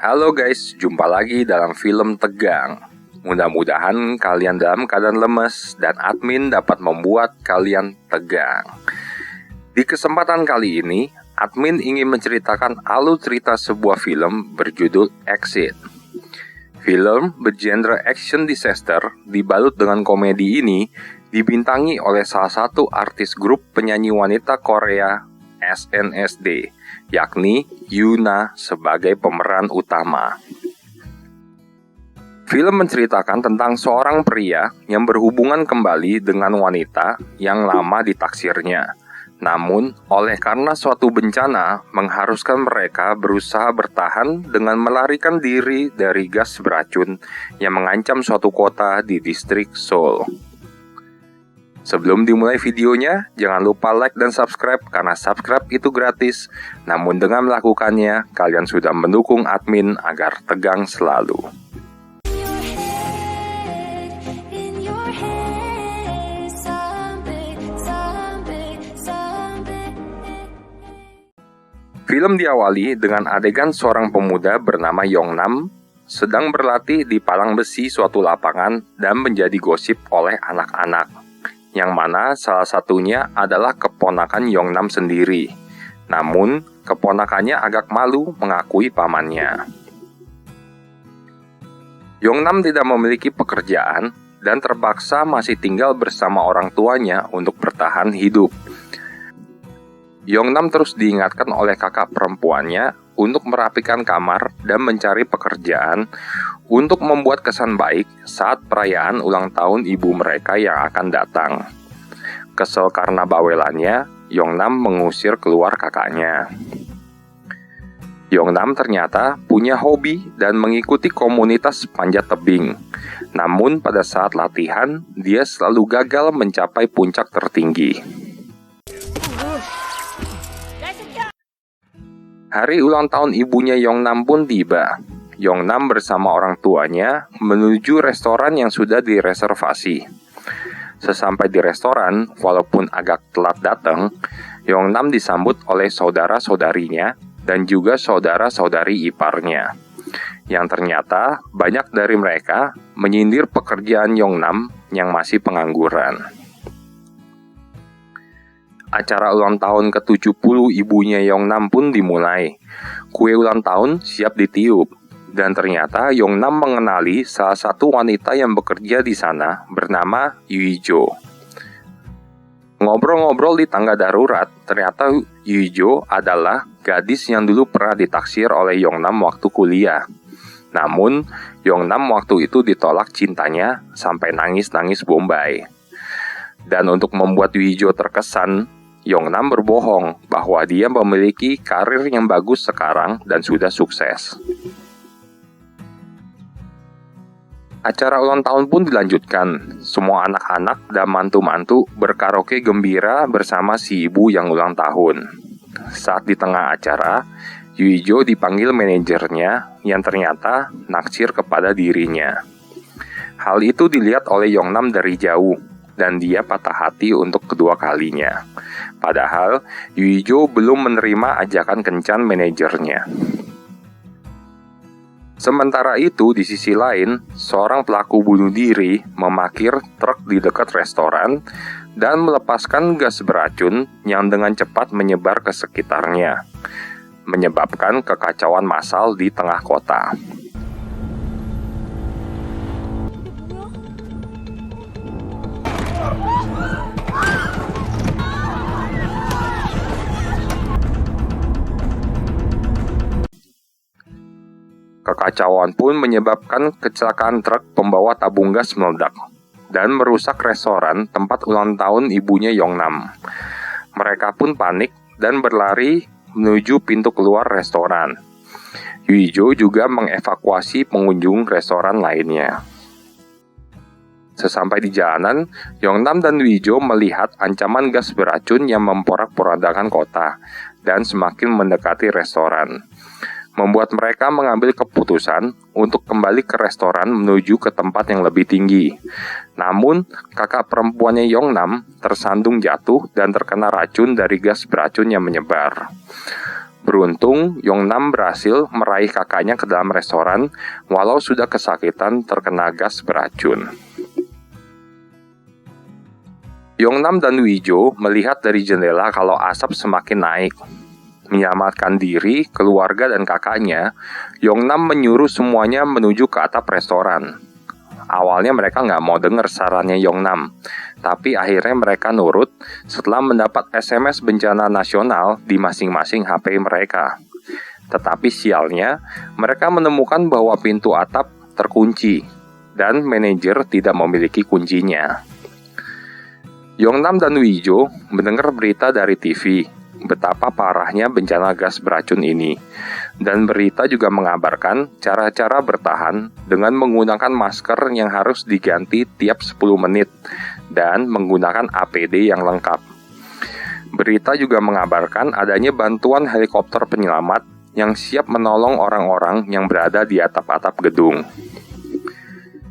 Halo guys, jumpa lagi dalam film tegang. Mudah-mudahan kalian dalam keadaan lemes dan admin dapat membuat kalian tegang. Di kesempatan kali ini, admin ingin menceritakan alur cerita sebuah film berjudul Exit. Film bergenre action disaster dibalut dengan komedi ini dibintangi oleh salah satu artis grup penyanyi wanita Korea SNSD, yakni Yoona sebagai pemeran utama. Film menceritakan tentang seorang pria yang berhubungan kembali dengan wanita yang lama ditaksirnya. Namun, oleh karena suatu bencana mengharuskan mereka berusaha bertahan dengan melarikan diri dari gas beracun yang mengancam suatu kota di distrik Seoul. Sebelum dimulai videonya, jangan lupa like dan subscribe karena subscribe itu gratis. Namun dengan melakukannya, kalian sudah mendukung admin agar tegang selalu. Film diawali dengan adegan seorang pemuda bernama Yongnam sedang berlatih di palang besi suatu lapangan dan menjadi gosip oleh anak-anak, yang mana salah satunya adalah keponakan Yongnam sendiri. Namun, keponakannya agak malu mengakui pamannya. Yongnam tidak memiliki pekerjaan dan terpaksa masih tinggal bersama orang tuanya untuk bertahan hidup. Yongnam terus diingatkan oleh kakak perempuannya untuk merapikan kamar dan mencari pekerjaan untuk membuat kesan baik saat perayaan ulang tahun ibu mereka yang akan datang. Kesel karena bawelannya, Yongnam mengusir keluar kakaknya. Yongnam ternyata punya hobi dan mengikuti komunitas panjat tebing. Namun pada saat latihan, dia selalu gagal mencapai puncak tertinggi. Hari ulang tahun ibunya Yongnam pun tiba. Yongnam bersama orang tuanya menuju restoran yang sudah direservasi. Sesampai di restoran, walaupun agak telat datang, Yongnam disambut oleh saudara-saudarinya dan juga saudara-saudari iparnya. Yang ternyata banyak dari mereka menyindir pekerjaan Yongnam yang masih pengangguran. Acara ulang tahun ke-70 ibunya Yongnam pun dimulai. Kue ulang tahun siap ditiup. Dan ternyata Yongnam mengenali salah satu wanita yang bekerja di sana bernama Yuijo. Ngobrol-ngobrol di tangga darurat, ternyata Yuijo adalah gadis yang dulu pernah ditaksir oleh Yongnam waktu kuliah. Namun, Yongnam waktu itu ditolak cintanya sampai nangis-nangis bombay. Dan untuk membuat Yuijo terkesan, Yongnam berbohong bahwa dia memiliki karir yang bagus sekarang dan sudah sukses. Acara ulang tahun pun dilanjutkan. Semua anak-anak dan mantu-mantu berkaraoke gembira bersama si ibu yang ulang tahun. Saat di tengah acara, Yuijo dipanggil manajernya yang ternyata naksir kepada dirinya. Hal itu dilihat oleh Yongnam dari jauh, dan dia patah hati untuk kedua kalinya. Padahal, Yuijo belum menerima ajakan kencan manajernya. Sementara itu, di sisi lain, seorang pelaku bunuh diri memarkir truk di dekat restoran dan melepaskan gas beracun yang dengan cepat menyebar ke sekitarnya, menyebabkan kekacauan massal di tengah kota. Kekacauan pun menyebabkan kecelakaan truk pembawa tabung gas meledak dan merusak restoran tempat ulang tahun ibunya Yongnam. Mereka pun panik dan berlari menuju pintu keluar restoran. Yuijo juga mengevakuasi pengunjung restoran lainnya. Sesampai di jalanan, Yongnam dan Yuijo melihat ancaman gas beracun yang memporak-porandakan kota dan semakin mendekati restoran, membuat mereka mengambil keputusan untuk kembali ke restoran menuju ke tempat yang lebih tinggi. Namun, kakak perempuannya Yongnam tersandung jatuh dan terkena racun dari gas beracun yang menyebar. Beruntung, Yongnam berhasil meraih kakaknya ke dalam restoran walau sudah kesakitan terkena gas beracun. Yongnam dan Wijo melihat dari jendela kalau asap semakin naik. Menyelamatkan diri, keluarga, dan kakaknya, Yongnam menyuruh semuanya menuju ke atap restoran. Awalnya mereka nggak mau dengar sarannya Yongnam, tapi akhirnya mereka nurut setelah mendapat SMS bencana nasional di masing-masing HP mereka. Tetapi sialnya, mereka menemukan bahwa pintu atap terkunci, dan manajer tidak memiliki kuncinya. Yongnam dan Wijo mendengar berita dari TV, betapa parahnya bencana gas beracun ini. Dan berita juga mengabarkan cara-cara bertahan dengan menggunakan masker yang harus diganti tiap 10 menit dan menggunakan APD yang lengkap. Berita juga mengabarkan adanya bantuan helikopter penyelamat yang siap menolong orang-orang yang berada di atap-atap gedung.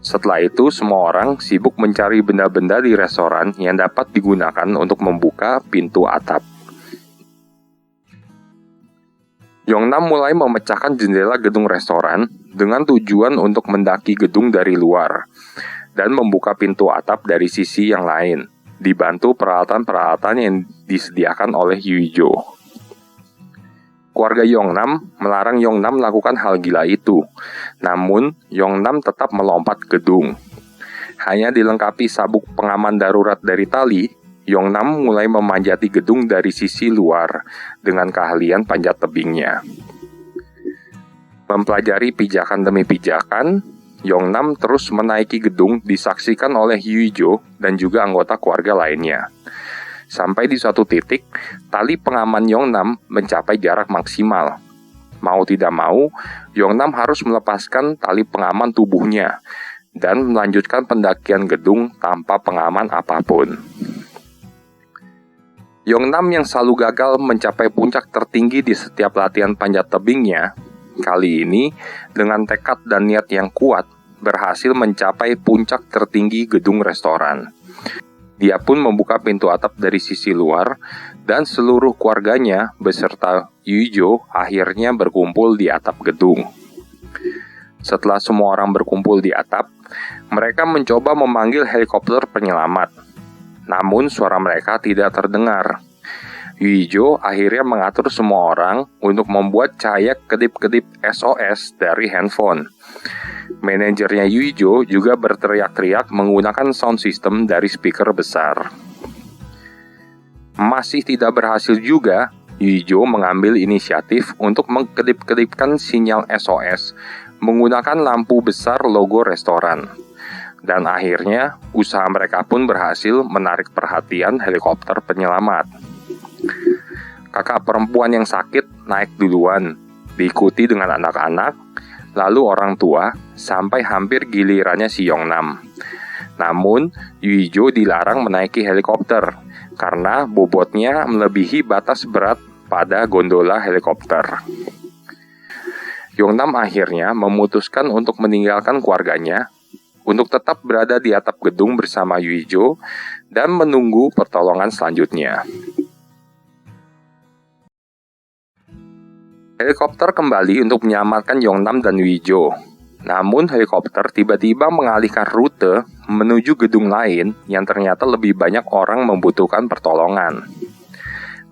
Setelah itu, semua orang sibuk mencari benda-benda di restoran yang dapat digunakan untuk membuka pintu atap. Yongnam mulai memecahkan jendela gedung restoran dengan tujuan untuk mendaki gedung dari luar dan membuka pintu atap dari sisi yang lain, dibantu peralatan-peralatan yang disediakan oleh Wijo. Keluarga Yongnam melarang Yongnam melakukan hal gila itu, namun Yongnam tetap melompat gedung. Hanya dilengkapi sabuk pengaman darurat dari tali, Yongnam mulai memanjati gedung dari sisi luar dengan keahlian panjat tebingnya. Mempelajari pijakan demi pijakan, Yongnam terus menaiki gedung disaksikan oleh Wijo dan juga anggota keluarga lainnya. Sampai di suatu titik, tali pengaman Yongnam mencapai jarak maksimal. Mau tidak mau, Yongnam harus melepaskan tali pengaman tubuhnya dan melanjutkan pendakian gedung tanpa pengaman apapun. Yongnam yang selalu gagal mencapai puncak tertinggi di setiap latihan panjat tebingnya, kali ini dengan tekad dan niat yang kuat, berhasil mencapai puncak tertinggi gedung restoran. Dia pun membuka pintu atap dari sisi luar, dan seluruh keluarganya beserta Wijo akhirnya berkumpul di atap gedung. Setelah semua orang berkumpul di atap, mereka mencoba memanggil helikopter penyelamat. Namun suara mereka tidak terdengar. Wijo akhirnya mengatur semua orang untuk membuat cahaya kedip-kedip SOS dari handphone. Manajernya Wijo juga berteriak-teriak menggunakan sound system dari speaker besar. Masih tidak berhasil juga, Wijo mengambil inisiatif untuk mengkedip-kedipkan sinyal SOS menggunakan lampu besar logo restoran. Dan akhirnya, usaha mereka pun berhasil menarik perhatian helikopter penyelamat. Kakak perempuan yang sakit naik duluan, diikuti dengan anak-anak, lalu orang tua, sampai hampir gilirannya si Yongnam. Namun, Wijo dilarang menaiki helikopter, karena bobotnya melebihi batas berat pada gondola helikopter. Yongnam akhirnya memutuskan untuk meninggalkan keluarganya, untuk tetap berada di atap gedung bersama Wijo dan menunggu pertolongan selanjutnya. Helikopter kembali untuk menyelamatkan Yongnam dan Wijo. Namun helikopter tiba-tiba mengalihkan rute menuju gedung lain yang ternyata lebih banyak orang membutuhkan pertolongan.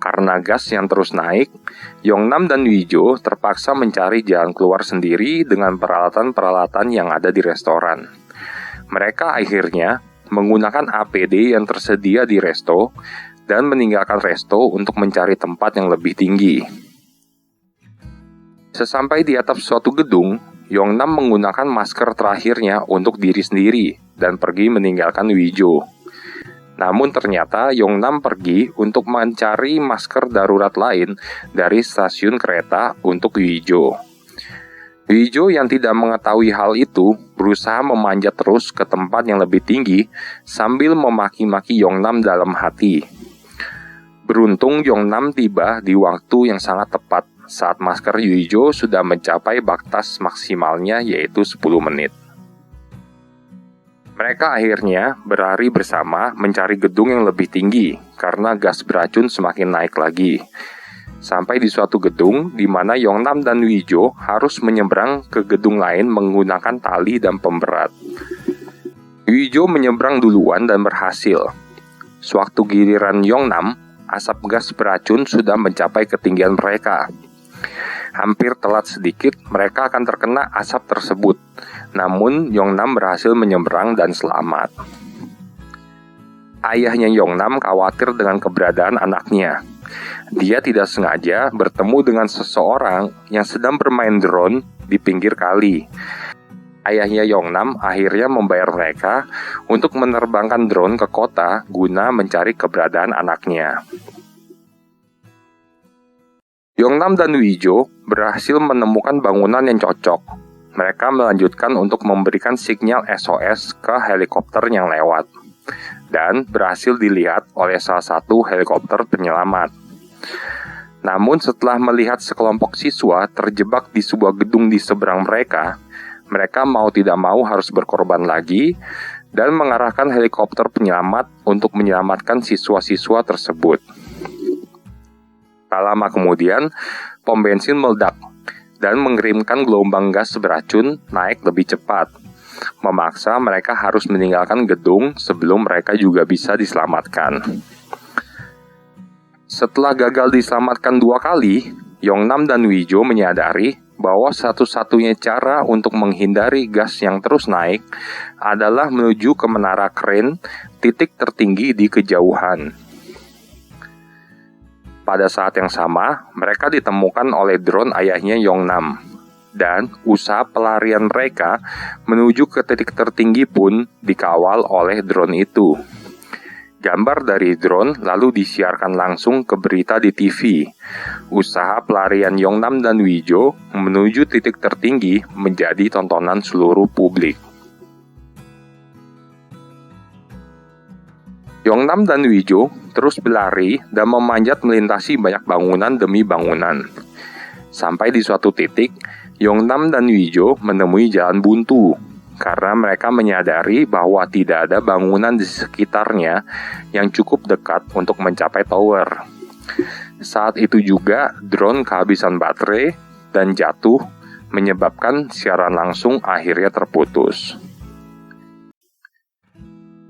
Karena gas yang terus naik, Yongnam dan Wijo terpaksa mencari jalan keluar sendiri dengan peralatan-peralatan yang ada di restoran. Mereka akhirnya menggunakan APD yang tersedia di resto dan meninggalkan resto untuk mencari tempat yang lebih tinggi. Sesampai di atap suatu gedung, Yongnam menggunakan masker terakhirnya untuk diri sendiri dan pergi meninggalkan Wijo. Namun ternyata Yongnam pergi untuk mencari masker darurat lain dari stasiun kereta untuk Wijo. Wijo yang tidak mengetahui hal itu berusaha memanjat terus ke tempat yang lebih tinggi sambil memaki-maki Yongnam dalam hati. Beruntung Yongnam tiba di waktu yang sangat tepat saat masker Wijo sudah mencapai batas maksimalnya yaitu 10 menit. Mereka akhirnya berlari bersama mencari gedung yang lebih tinggi karena gas beracun semakin naik lagi. Sampai di suatu gedung di mana Yongnam dan Wijo harus menyeberang ke gedung lain menggunakan tali dan pemberat. Wijo menyeberang duluan dan berhasil. Sewaktu giliran Yongnam, asap gas beracun sudah mencapai ketinggian mereka. Hampir telat sedikit, mereka akan terkena asap tersebut. Namun, Yongnam berhasil menyeberang dan selamat. Ayahnya Yongnam khawatir dengan keberadaan anaknya. Dia tidak sengaja bertemu dengan seseorang yang sedang bermain drone di pinggir kali. Ayahnya Yongnam akhirnya membayar mereka untuk menerbangkan drone ke kota guna mencari keberadaan anaknya. Yongnam dan Wijo berhasil menemukan bangunan yang cocok. Mereka melanjutkan untuk memberikan sinyal SOS ke helikopter yang lewat, dan berhasil dilihat oleh salah satu helikopter penyelamat. Namun setelah melihat sekelompok siswa terjebak di sebuah gedung di seberang mereka mau tidak mau harus berkorban lagi dan mengarahkan helikopter penyelamat untuk menyelamatkan siswa-siswa tersebut. Tak lama kemudian, pom bensin meledak dan mengirimkan gelombang gas beracun naik lebih cepat, memaksa mereka harus meninggalkan gedung sebelum mereka juga bisa diselamatkan. Setelah gagal diselamatkan 2 kali, Yongnam dan Wijo menyadari bahwa satu-satunya cara untuk menghindari gas yang terus naik adalah menuju ke menara kren titik tertinggi di kejauhan. Pada saat yang sama, mereka ditemukan oleh drone ayahnya Yongnam, dan usaha pelarian mereka menuju ke titik tertinggi pun dikawal oleh drone itu. Gambar dari drone lalu disiarkan langsung ke berita di TV. Usaha pelarian Yongnam dan Wijo menuju titik tertinggi menjadi tontonan seluruh publik. Yongnam dan Wijo terus berlari dan memanjat melintasi banyak bangunan demi bangunan. Sampai di suatu titik, Yongnam dan Wijo menemui jalan buntu, karena mereka menyadari bahwa tidak ada bangunan di sekitarnya yang cukup dekat untuk mencapai tower. Saat itu juga drone kehabisan baterai dan jatuh, menyebabkan siaran langsung akhirnya terputus.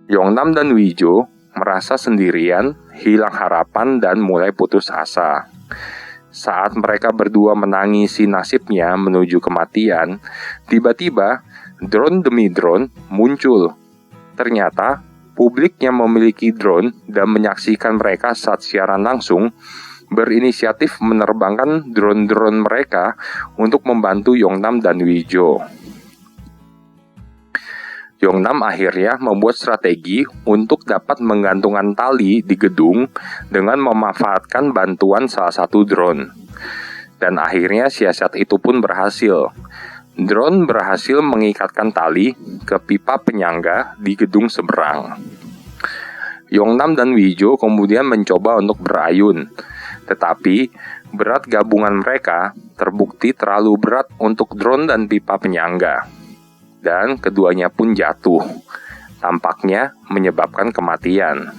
Yongnam dan Wijo merasa sendirian, hilang harapan, dan mulai putus asa. Saat mereka berdua menangisi nasibnya menuju kematian, tiba-tiba drone demi drone muncul. Ternyata, publik yang memiliki drone dan menyaksikan mereka saat siaran langsung berinisiatif menerbangkan drone-drone mereka untuk membantu Yongnam dan Wijo. Yongnam akhirnya membuat strategi untuk dapat menggantungkan tali di gedung dengan memanfaatkan bantuan salah satu drone. Dan akhirnya siasat itu pun berhasil. Drone berhasil mengikatkan tali ke pipa penyangga di gedung seberang. Yongnam dan Wijo kemudian mencoba untuk berayun, tetapi berat gabungan mereka terbukti terlalu berat untuk drone dan pipa penyangga. Dan keduanya pun jatuh, tampaknya menyebabkan kematian.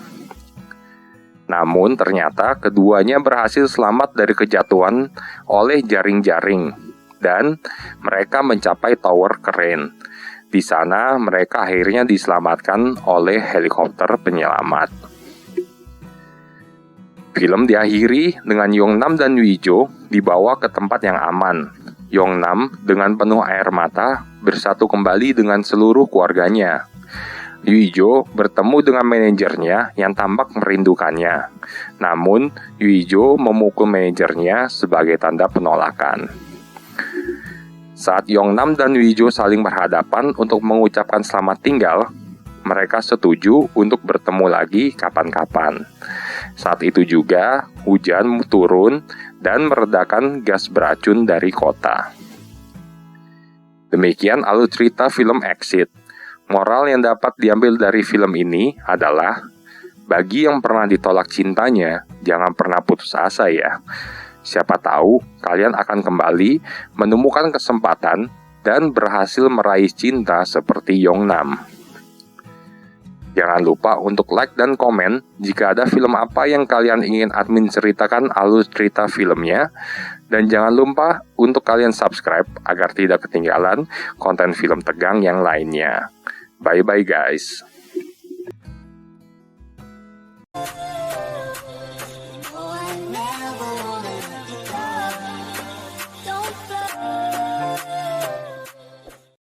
Namun ternyata keduanya berhasil selamat dari kejatuhan oleh jaring-jaring, dan mereka mencapai tower keren. Di sana mereka akhirnya diselamatkan oleh helikopter penyelamat. Film diakhiri dengan Yongnam dan Wijo dibawa ke tempat yang aman. Yongnam dengan penuh air mata bersatu kembali dengan seluruh keluarganya. Wijo bertemu dengan manajernya yang tampak merindukannya. Namun, Wijo memukul manajernya sebagai tanda penolakan. Saat Yongnam dan Wijo saling berhadapan untuk mengucapkan selamat tinggal, mereka setuju untuk bertemu lagi kapan-kapan. Saat itu juga, hujan turun dan meredakan gas beracun dari kota. Demikian alur cerita film Exit. Moral yang dapat diambil dari film ini adalah, bagi yang pernah ditolak cintanya, jangan pernah putus asa ya. Siapa tahu kalian akan kembali menemukan kesempatan dan berhasil meraih cinta seperti Yongnam. Jangan lupa untuk like dan komen jika ada film apa yang kalian ingin admin ceritakan alur cerita filmnya. Dan jangan lupa untuk kalian subscribe agar tidak ketinggalan konten film tegang yang lainnya. Bye-bye guys.